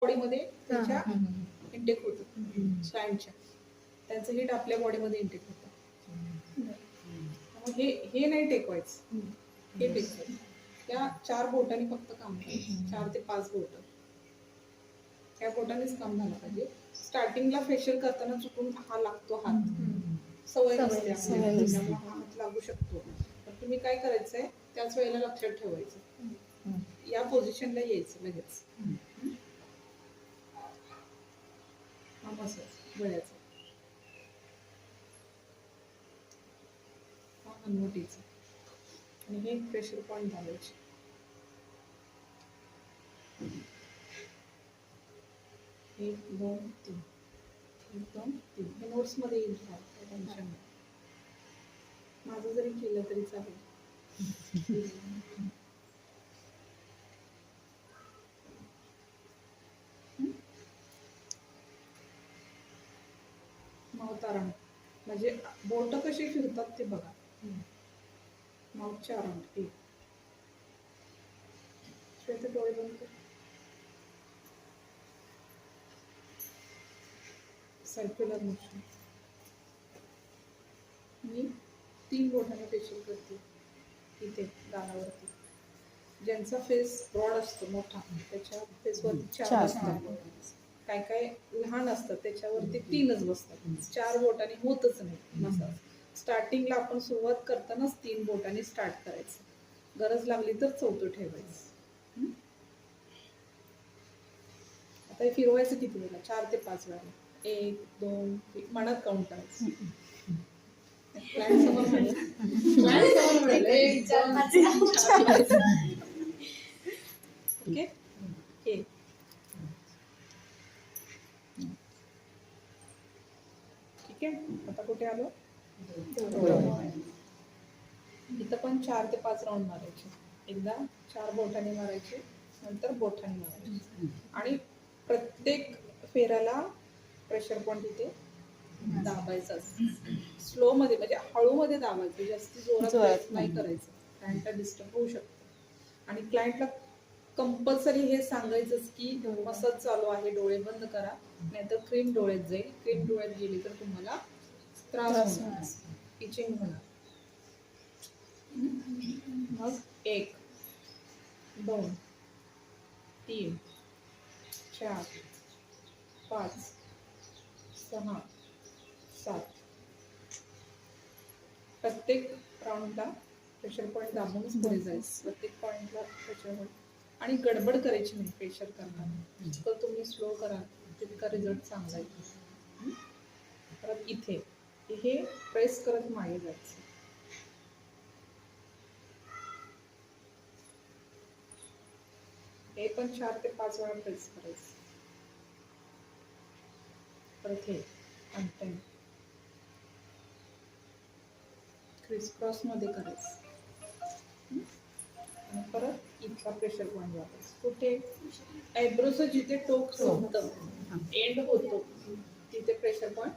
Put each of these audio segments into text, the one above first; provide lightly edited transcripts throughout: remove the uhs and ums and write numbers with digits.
बॉडीमध्ये त्याच्या इंटेक होतं स्लँडच्या, त्यांचं हीट आपल्या बॉडीमध्ये इंटेक होतं. त्यामुळे हे नाही टेकवायचं, हे टेकवायचं. त्या 4 बोटांनी फक्त काम करायचं, 4 ते 5 बोट. त्या बोटांनीच काम झालं पाहिजे. स्टार्टिंगला फेशियल करताना चुकून हा लागतो हात, सवय नसते त्यामुळे हा हात लागू शकतो. तर तुम्ही काय करायचंय त्याच वेळेला लक्षात ठेवायचं, या पोझिशनला यायचं लगेच. हा मसाज गळ्याचा, हा हनुवटीचा, आणि हे प्रेशर पॉइंट घालायचे. 1 2 3 1 2 3. हे नोट्स मध्ये येईल, टेन्शन नाही. माझं जरी केलं तरी चालेल. मावतारण म्हणजे बोट कशी फिरतात ते बघा. माउथच्या अराउंड एक श्वेत डोळे बंद कर. Circular motion. मी 3 बोटाने फेशियल करते इथे गालावरती. ज्यांचा फेस ब्रॉड असतो मोठा त्याच्या फेसवरती 4 असतात, काय काय लहान असतात त्याच्यावरती 3च बसतात. 4 बोटाने होतच नाही मसाज. स्टार्टिंगला आपण सुरुवात करतानाच 3 बोटाने स्टार्ट करायचं, गरज लागली तर 4थं ठेवायचं. आता हे फिरवायचं किती वेळा? 4 ते 5 वेळा. 1 2 3 मनात काउंट करायचं. क्लायंट समोर मिळेल 1 2 3 4. ओके. ठीक आहे. आता कुठे आलो? इथं पण 4 ते 5 राऊंड मारायचे. एकदा 4 बोटाने मारायचे, नंतर बोटाने मारायचे, आणि प्रत्येक फेऱ्याला प्रेशर पॉइंट इथे दाबायचा. स्लो मध्ये म्हणजे हळू मध्ये दाबायचं, जास्त जोरात नाही करायचं, क्लायंटला डिस्टर्ब होऊ शकतं. आणि क्लायंटला कंपल्सरी हे सांगायचंच की मसाज चालू आहे, डोळे बंद करा, नाहीतर क्रीम डोळ्यात जाईल. क्रीम डोळ्यात गेली तर तुम्हाला त्रास होणार, इचिंग होणार. मग 1 2 3 4 5 6 7. प्रत्येक राऊंडला प्रेशर पॉइंट दाबूनच पुढे जायचं, प्रत्येक पॉइंटला प्रेशर पॉइंट. आणि गडबड करायची नाही प्रेशर करताना, तर तुम्ही स्लो करा तितका रिझल्ट चांगला येतो. परत इथे हे प्रेस करत मागे जायचं. हे पण 4 ते 5 वेळा प्रेस करायचं. परत हे अनटाईम क्रिस क्रॉस मध्ये करायचं. आणि परत इथला प्रेशर पॉइंट वापरायचं. कुठे? आयब्रोचं जिथे टोक संपतं, एंड होतो, तिथे प्रेशर पॉइंट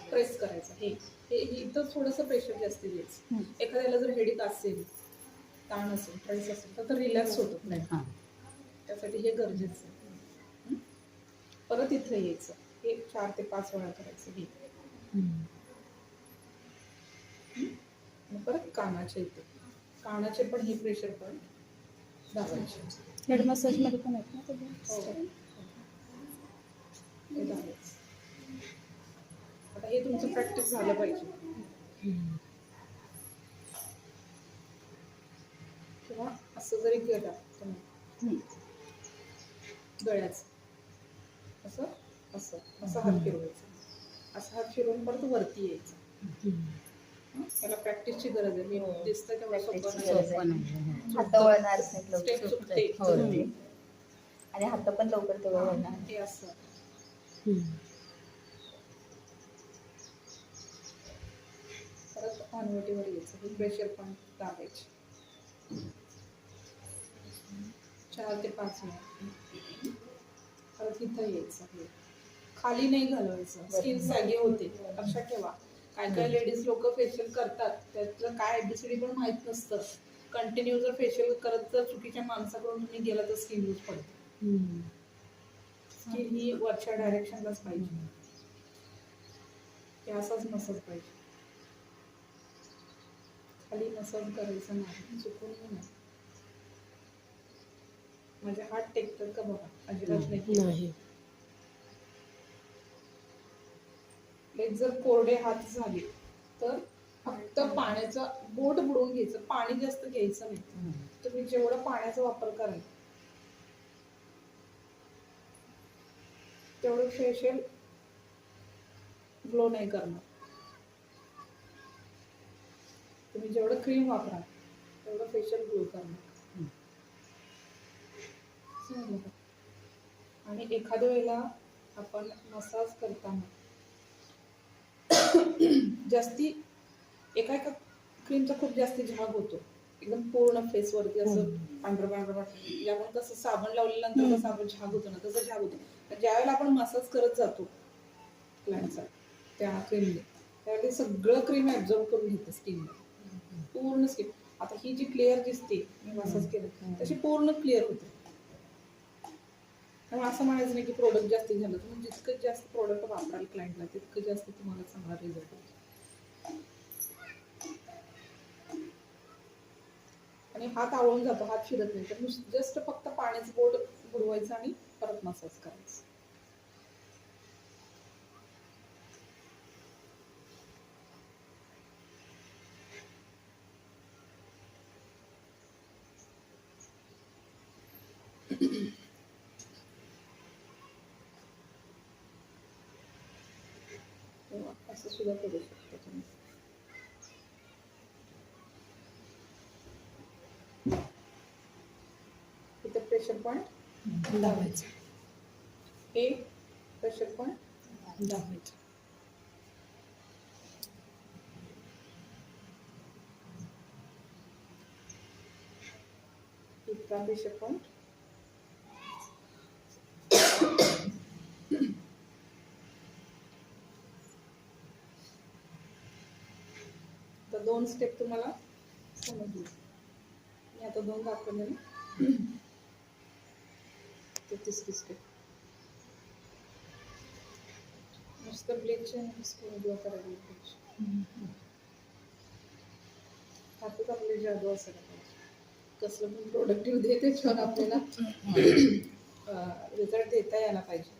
प्रेस करायचं. हे इथं थोडंसं प्रेशर जास्त द्यायचं. एखाद्याला जर हेडिक असेल, ताण असेल, स्ट्रेस असेल तर रिलॅक्स होतो नाही, त्यासाठी हे गरजेचं आहे. परत इथं यायचं. हे 4 ते 5 वेळा करायचं. हे परत कानाच्या इथे, कानाचे पण हे प्रेशर पॉइंट दाबायचे. हेड मसाज मध्ये पण आहेत ना ते. हे दाबायचं. आता हे तुमचं प्रॅक्टिस झालं पाहिजे. किंवा असं जरी केलं तुम्ही गळ्याचं, असं असं असं हात फिरवायचं, असं हात फिरवून परत वरती यायचं. त्याला प्रॅक्टिसची गरज आहे. मी दिसतं तेव्हा स्टेप चुकते आणि हात पण लवकर तेव्हा वळणार. हे असं परत हनुवटीवर यायचं. हे प्रेशर पॉइंट दाबायचे 4 ते 5 वेळा. परत इथं यायचं. हे खाली नाही घालवायचं, स्किन सॅगी होते, लक्षात ठेवा. काय काय लेडीज लोक फेशियल करतात, त्यातलं काय एबीसीडी पण माहित नसतं. कंटिन्यू जर फेशियल करत जर चुकीच्या माणसाकडून तुम्ही गेला तर स्किन लूज पडते. की ही वरच्या डायरेक्शनलाच पाहिजे, की असाच मसाज पाहिजे. खाली मसाज करायचा नाही, चुकूनही नाही. माझे हात टेकतात का बघा, अजिबात नाही. एक जर कोरडे हात झाले तर फक्त पाण्याचा बोट बुडवून घ्यायचं, पाणी जास्त घ्यायचं नाही. तुम्ही जेवढं पाण्याचा वापर कराल तेवढं फेशियल ग्लो नाही करणार. तुम्ही जेवढं क्रीम वापराल तेवढं फेशियल ग्लो करणार. समजलं का? आणि एखाद्या वेळेला आपण मसाज करताना जास्ती एका एका क्रीमचा खूप जास्ती झाग होतो, एकदम पूर्ण फेसवरती असं पांढरं पांढरं वाटतं. आपण कसं साबण लावल्यानंतर कसं आपण झाग होतो ना, तसं झाग होतो. पण ज्यावेळेला आपण मसाज करत जातो क्लायंटचा त्या क्रीमने, त्यावेळेला सगळं क्रीम ऍब्झॉर्ब करून घेते स्किनला, पूर्ण स्किन. आता ही जी क्लिअर दिसते मी मसाज केलं तशी पूर्ण क्लिअर होते. त्यामुळे असं म्हणायचं नाही की प्रोडक्ट जास्त झालं, तुम्ही जितकं जास्त प्रोडक्ट वापराल क्लायंटला तितकं जास्त तुम्हाला चांगला रिझल्ट होतो. आणि हात आवळून जातो, हात फिरत नाही, तर जस्ट फक्त पाण्याचं बोट बुडवायचं आणि परत मसाज करायचं. असं सुद्धा करू शकतो तुम्ही. इथं प्रेशर पॉइंट लावायचं. एक प्रेशर पॉइंट लावायचं. इथला प्रेशर पॉइंट तर 2 स्टेप तुम्हाला समजली. मी आता 2 दाखवले ना, ते तिसरी स्टेप. नुसतं ब्लीच आणि स्किन ग्लो करायला पाहिजे. हातात आपले जादू असायला पाहिजे. कसलं पण प्रोडक्टिव्ह दे त्याच्यावर आपल्याला रिझल्ट देता यायला पाहिजे.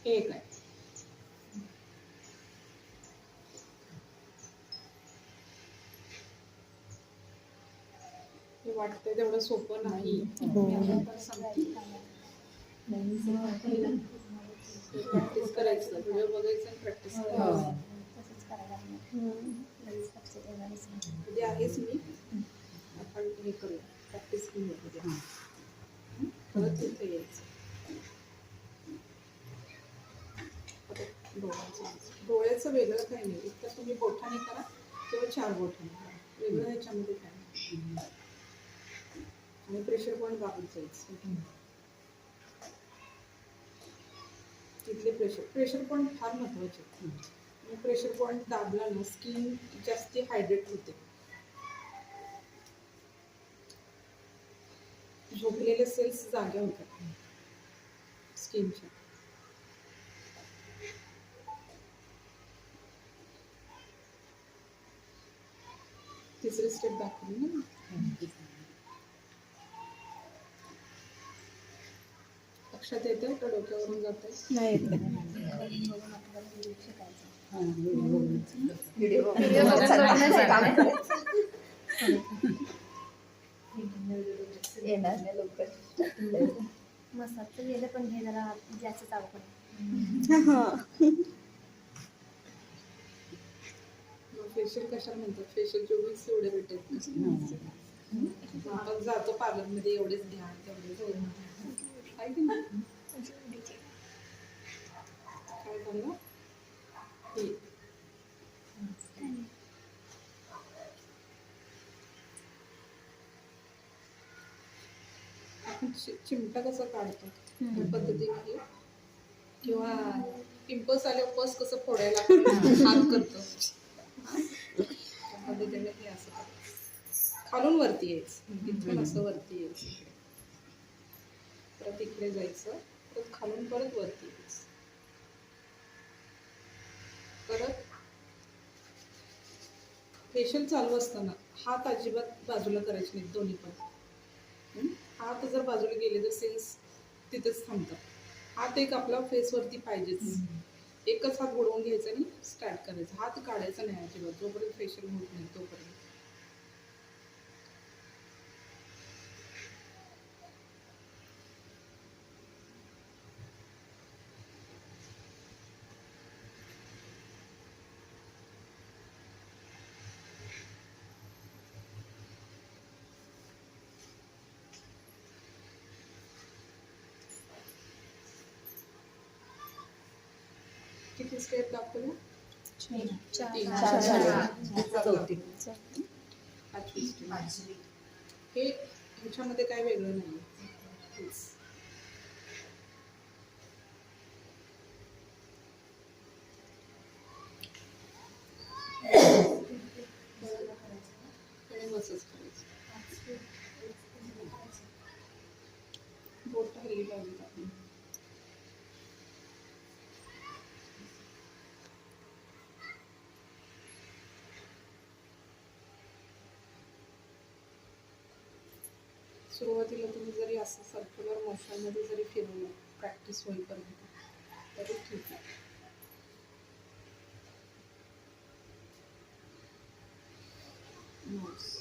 हे एक आहे. हे वाटतंय तेवढं सोपं नाही. मी अजून पण सांगते. प्रॅक्टिस करायचं, व्हिडिओ बघायचं आणि प्रॅक्टिस करायचं. उद्या आहेच मी, आपण हे करूया, प्रॅक्टिस करूया उद्या. परत तिथे यायचं. डोळ्याचं वेगळं काही नाही, इतकं तुम्ही बोटाने करा किंवा 4 बोटाने करा, वेगळं ह्याच्यामध्ये काय नाही. आणि प्रेशर पॉइंट दाबून जायचं. तिथले प्रेशर पॉइंट फार महत्वाचे. प्रेशर पॉइंट दाबला ना स्किन जास्ती हायड्रेट होते. झोपलेले सेल्स जागे होतात स्किनच्या. तिसरी स्टेप दाखवली ना. लक्षात येतं का डोक्यावरून जाते? नाही येत. येणार नाही लवकर. मसाजचं गेलं पण हे जरा जास्त अवघड. फेशियल कशाला म्हणतात? फेशियल 24 एवढे भेटत. आपण जातो पार्लरमध्ये, एवढेच घ्या तेवढेच काय की नाही. काय झालं हे आपण चिमटा कसा काढतो त्या पद्धतीने, किंवा पिंपल्स आल्यावर पस कसं फोडायला हात करतो त्या पद्धतीने हे असं करायचं. खालून वरती यायचं, इथून असं वरती यायचं. परत इकडे जायचं, परत खालून परत वरती यायचं. परत फेशियल चालू असताना हात अजिबात बाजूला करायचे नाहीत दोन्ही पण. हात जर बाजूला गेले तर सेन्स तिथेच थांबतात. हात एक आपला फेसवरती पाहिजेच. एकच हात बुडवून घ्यायचा आणि स्टार्ट करायचा. हात काढायचा नाही अजिबात जोपर्यंत फेशियल होत नाही तोपर्यंत. किती स्टेप दाखवलं? तीन. चार झाले. चौथी. पाचवी स्टेप. हे ह्याच्यामध्ये काय वेगळं नाही. हेच. आणि मसाज करायचं. बोट हल्ली लावली आपण. सुरुवातीला तुम्ही जरी असं सर्क्युलर मोशनमध्ये जरी फिरवलं प्रॅक्टिस होईपर्यंत तरी ठीक आहे. नोज.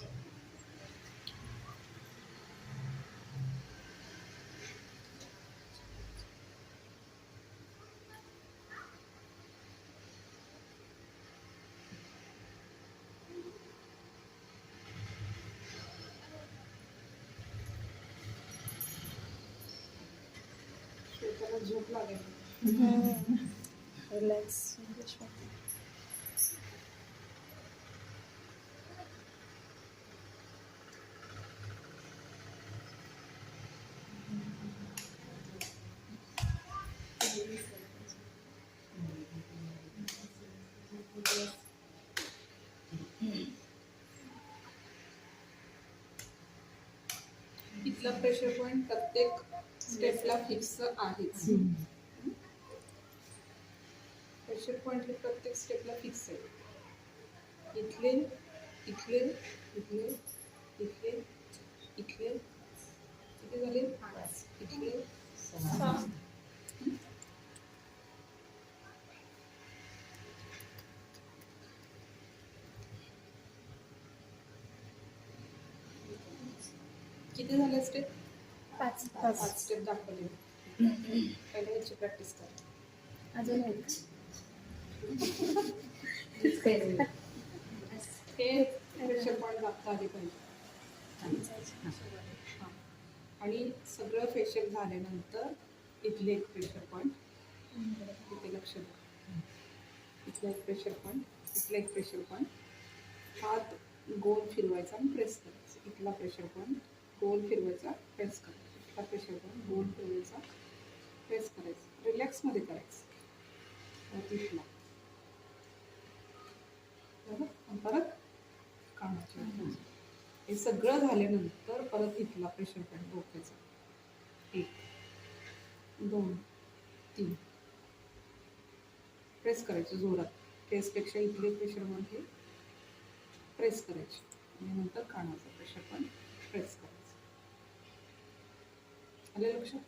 श्वेताला झोप लागेल. रिलॅक्स. इथला प्रेशर पॉईंट प्रत्येक स्टेपला फिक्स आहेच. प्रेशर पॉईंट हे प्रत्येक स्टेपला फिक्स आहे. इथले इथले इथले इथले इथले किती झाले? इथले 6. किती झाले स्टेप? 5 स्टेप दाखवले. पहिले ह्याची प्रॅक्टिस करा. अजून एक. हे प्रेशर पॉईंट दाखवता आले पाहिजे. हां. आणि सगळं फेशियल झाल्यानंतर इथले एक प्रेशर पॉईंट इथे लक्ष द्या. इथला एक प्रेशर पॉईंट, इथला एक प्रेशर पॉईंट. हात गोल फिरवायचा आणि प्रेस करायचा. इथला प्रेशर पॉईंट गोल फिरवायचा, प्रेस करायचा. इथला प्रेशर पॉईंट गोल फिरवायचा, प्रेस करायचं. रिलॅक्समध्ये करायचं. इथला परत कानाची. हे सगळं झाल्यानंतर परत इथला प्रेशर पॉईंट डोक्याचा. 1 2 3 प्रेस करायचं जोरात. फेसपेक्षा इथले प्रेशर पॉईंट हे प्रेस करायचे आणि नंतर कानाचा प्रेशर पॉईंट प्रेस करायचं. आलं लक्षात?